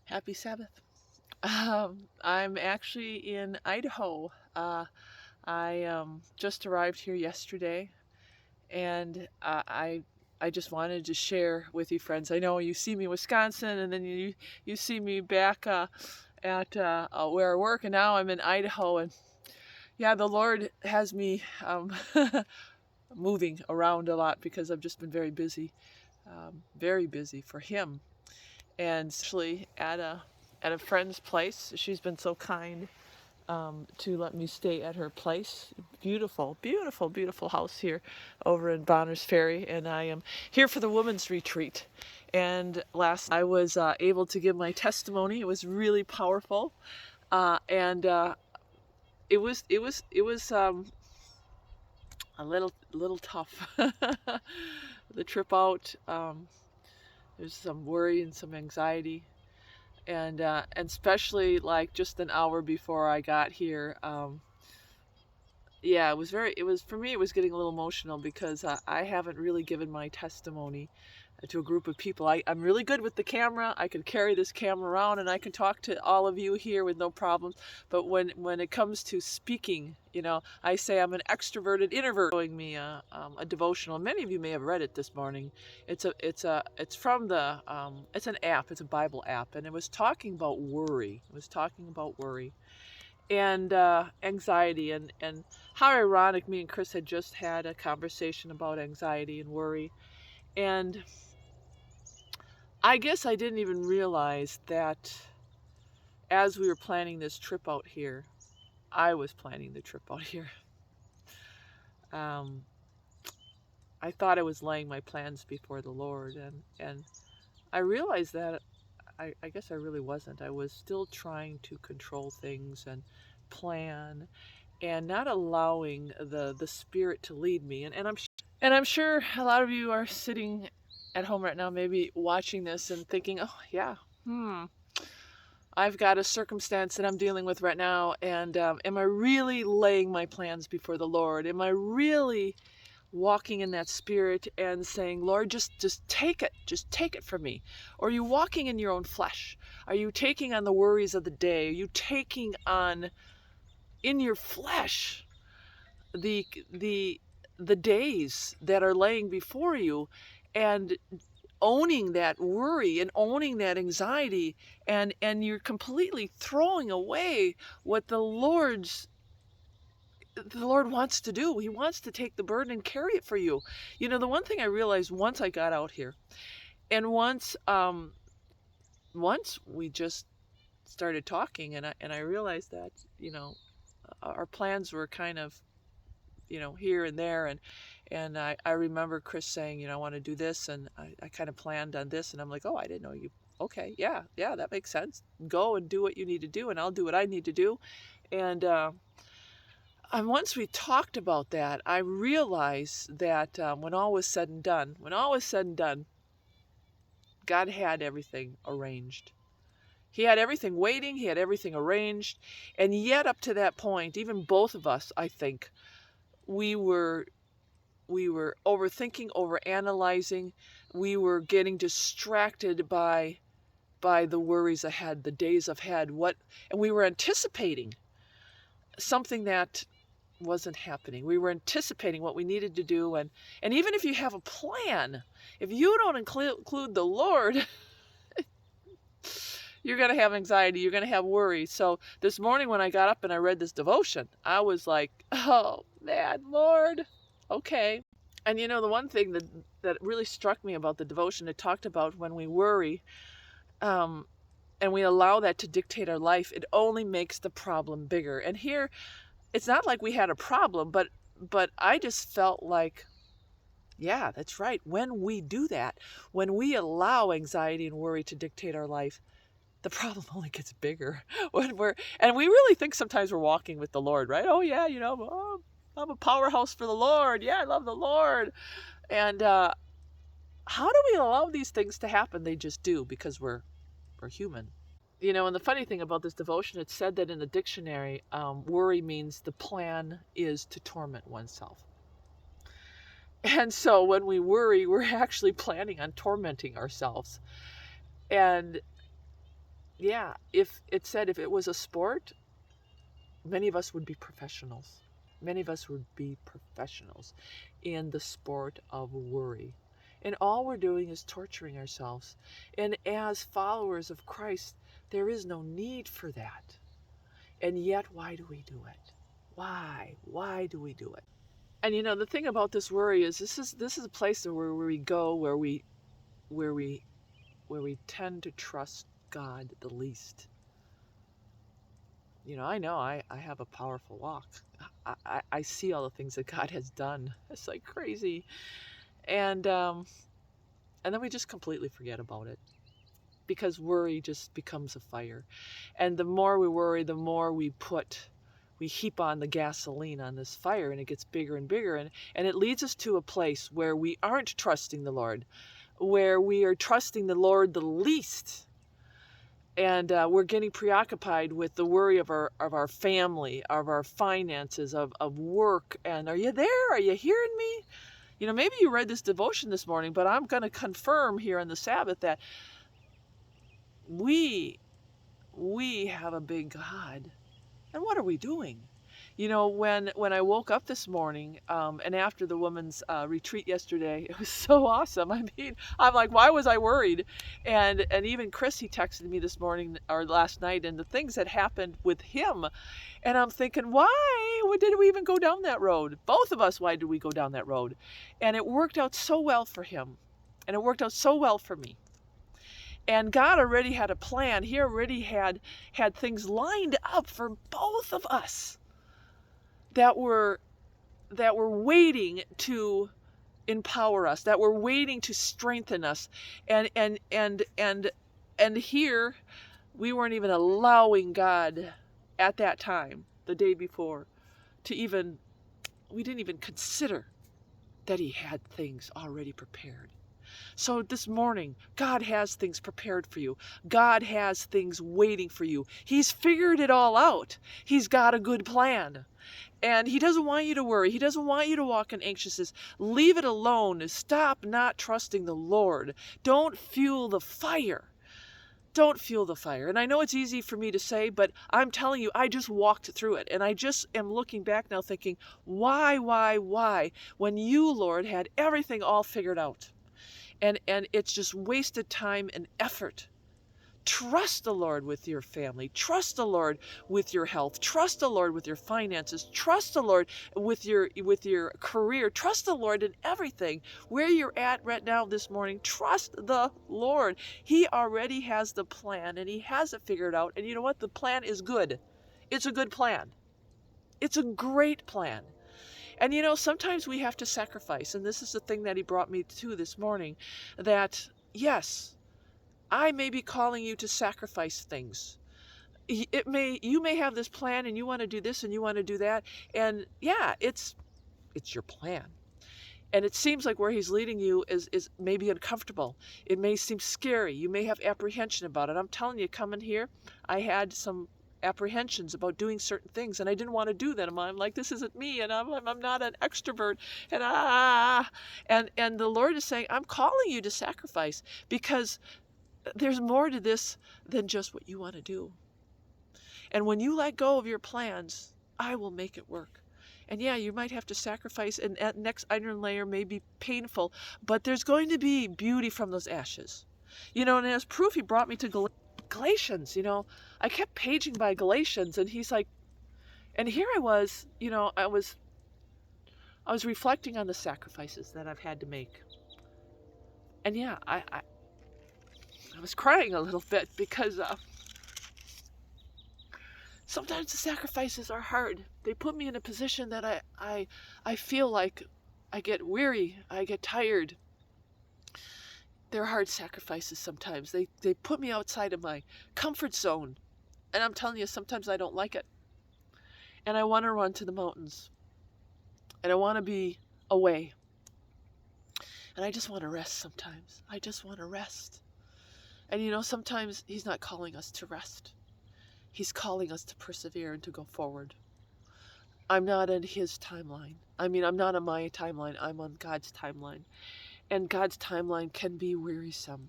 Happy Sabbath. I'm actually in Idaho. I just arrived here yesterday, and I just wanted to share with you, friends. I know you see me in Wisconsin, and then you see me back at where I work, and now I'm in Idaho, and yeah, the Lord has me moving around a lot because I've just been very busy for Him, and especially at a friend's place. She's been so kind to let me stay at her place. Beautiful, beautiful, beautiful house here over in Bonners Ferry, and I am here for the women's retreat. And last I was able to give my testimony. It was really powerful, and it was a little tough. The trip out, there's some worry and some anxiety, and especially like just an hour before I got here. Yeah, it was for me, it was getting a little emotional because I haven't really given my testimony to a group of people. I'm really good with the camera. I can carry this camera around and I can talk to all of you here with no problems. But when it comes to speaking, I say I'm an extroverted introvert. Showing me a devotional. Many of you may have read it this morning. It's from it's an app. It's a Bible app, and it was talking about worry. It was talking about worry and anxiety, and how ironic. Me and Chris had just had a conversation about anxiety and worry, and I guess I didn't even realize that as we were planning this trip out here, I was planning the trip out here. um, I thought I was laying my plans before the Lord, and I realized that I guess I really wasn't. I was still trying to control things and plan, and not allowing the Spirit to lead me. And I'm sure a lot of you are sitting at home right now, maybe watching this and thinking, "Oh yeah, I've got a circumstance that I'm dealing with right now, and am I really laying my plans before the Lord? Am I really walking in that Spirit and saying, Lord, just take it from me? Or are you walking in your own flesh? Are you taking on the worries of the day? Are you taking on in your flesh the the the days that are laying before you, and owning that worry and owning that anxiety, and you're completely throwing away what the Lord wants to do? He wants to take the burden and carry it for you. The one thing I realized once I got out here, and once we just started talking, and I realized that, our plans were kind of, here and there, and I remember Chris saying, I want to do this, and I kind of planned on this, and I'm like, oh, I didn't know you. Okay, yeah, that makes sense. Go and do what you need to do, and I'll do what I need to do. And once we talked about that, I realized that when all was said and done, God had everything arranged. He had everything waiting. He had everything arranged. And yet, up to that point, even both of us, I think, we were overthinking, overanalyzing. We were getting distracted by the worries ahead, the days ahead. And we were anticipating something that wasn't happening. We were anticipating what we needed to do, and even if you have a plan, if you don't include the Lord, you're going to have anxiety, you're going to have worry. So this morning when I got up and I read this devotion, I was like, oh man, Lord, okay. And the one thing that really struck me about the devotion, it talked about when we worry, and we allow that to dictate our life, it only makes the problem bigger. And here, it's not like we had a problem, but I just felt like, yeah, that's right. When we do that, when we allow anxiety and worry to dictate our life, the problem only gets bigger. And we really think sometimes we're walking with the Lord, right? Oh yeah, I'm a powerhouse for the Lord. Yeah, I love the Lord. And how do we allow these things to happen? They just do, because we're human. And the funny thing about this devotion, it said that in the dictionary, worry means the plan is to torment oneself. And so when we worry, we're actually planning on tormenting ourselves. And Yeah, if it said if it was a sport, many of us would be professionals. Many of us would be professionals in the sport of worry. And all we're doing is torturing ourselves. And as followers of Christ, there is no need for that. And yet, why do we do it? Why? Why do we do it? And the thing about this worry is this is a place where we go where we where we tend to trust God the least. I know I have a powerful walk. I see all the things that God has done. It's like crazy. And then we just completely forget about it because worry just becomes a fire. And the more we worry, the more we heap on the gasoline on this fire, and it gets bigger and bigger, and it leads us to a place where we aren't trusting the Lord, where we are trusting the Lord the least. And we're getting preoccupied with the worry of our family, of our finances, of work. And are you there? Are you hearing me? Maybe you read this devotion this morning, but I'm going to confirm here on the Sabbath that we we have a big God. And what are we doing? When I woke up this morning, and after the women's retreat yesterday, it was so awesome. I mean, I'm like, why was I worried? And even Chris, he texted me this morning or last night, and the things that happened with him, and I'm thinking, why did we even go down that road? Both of us, why did we go down that road? And it worked out so well for him, and it worked out so well for me. And God already had a plan. He already had things lined up for both of us that were waiting to empower us, that were waiting to strengthen us. And here we weren't even allowing God at that time, the day before, we didn't even consider that he had things already prepared. So this morning, God has things prepared for you. God has things waiting for you. He's figured it all out. He's got a good plan. And he doesn't want you to worry. He doesn't want you to walk in anxiousness. Leave it alone. Stop not trusting the Lord. Don't fuel the fire. Don't fuel the fire. And I know it's easy for me to say, but I'm telling you, I just walked through it. And I just am looking back now thinking, why? When you, Lord, had everything all figured out. And it's just wasted time and effort. Trust the Lord with your family. Trust the Lord with your health. Trust the Lord with your finances. Trust the Lord with your career. Trust the Lord in everything. Where you're at right now this morning, trust the Lord. He already has the plan, and he has it figured out. And you know what? The plan is good. It's a good plan. It's a great plan. And sometimes we have to sacrifice. And this is the thing that he brought me to this morning, that yes, I may be calling you to sacrifice things. You may have this plan, and you want to do this and you want to do that. And yeah, it's your plan. And it seems like where he's leading you is maybe uncomfortable. It may seem scary. You may have apprehension about it. I'm telling you, coming here, I had some apprehensions about doing certain things, and I didn't want to do them. I'm like, this isn't me, and I'm not an extrovert, and the Lord is saying, I'm calling you to sacrifice, because there's more to this than just what you want to do. And when you let go of your plans, I will make it work. And yeah, you might have to sacrifice, and that next iron layer may be painful, but there's going to be beauty from those ashes. And as proof, he brought me to Galatians. I kept paging by Galatians, and he's like, and here I was, I was reflecting on the sacrifices that I've had to make. And yeah, I was crying a little bit because sometimes the sacrifices are hard. They put me in a position that I feel like I get weary, I get tired. They're hard sacrifices sometimes. They put me outside of my comfort zone. And I'm telling you, sometimes I don't like it. And I want to run to the mountains. And I want to be away. And I just want to rest sometimes. I just want to rest. And sometimes he's not calling us to rest. He's calling us to persevere and to go forward. I'm not in his timeline. I'm not on my timeline. I'm on God's timeline. And God's timeline can be wearisome.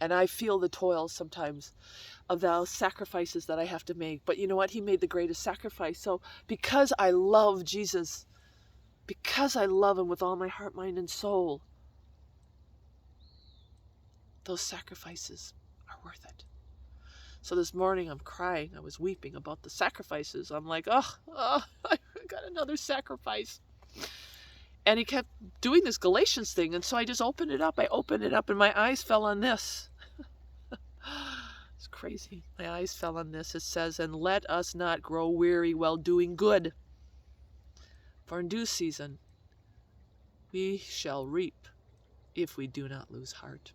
And I feel the toil sometimes of those sacrifices that I have to make. But you know what? He made the greatest sacrifice. So because I love Jesus, because I love him with all my heart, mind, and soul, those sacrifices are worth it. So this morning I'm crying. I was weeping about the sacrifices. I'm like, oh, I got another sacrifice. And he kept doing this Galatians thing. And so I just opened it up. I opened it up and my eyes fell on this. It's crazy. My eyes fell on this. It says, and let us not grow weary while doing good. For in due season we shall reap if we do not lose heart.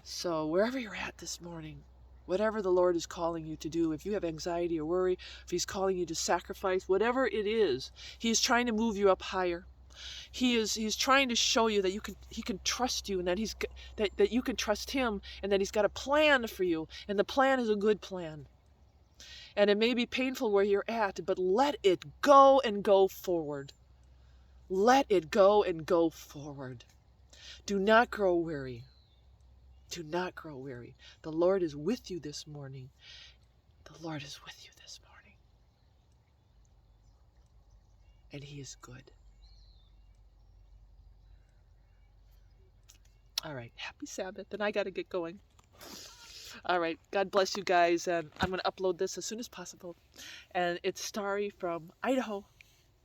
So wherever you're at this morning, whatever the Lord is calling you to do, if you have anxiety or worry, if he's calling you to sacrifice, whatever it is, he is trying to move you up higher. He's trying to show you that he can trust you, and that that you can trust him, and that he's got a plan for you, and the plan is a good plan. And it may be painful where you're at, but let it go and go forward. Let it go and go forward. Do not grow weary. Do not grow weary. The Lord is with you this morning. The Lord is with you this morning. And he is good. All right. Happy Sabbath. And I got to get going. All right. God bless you guys. And I'm going to upload this as soon as possible. And it's Starry from Idaho.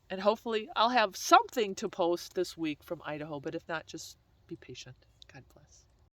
And hopefully I'll have something to post this week from Idaho. But if not, just be patient. God bless.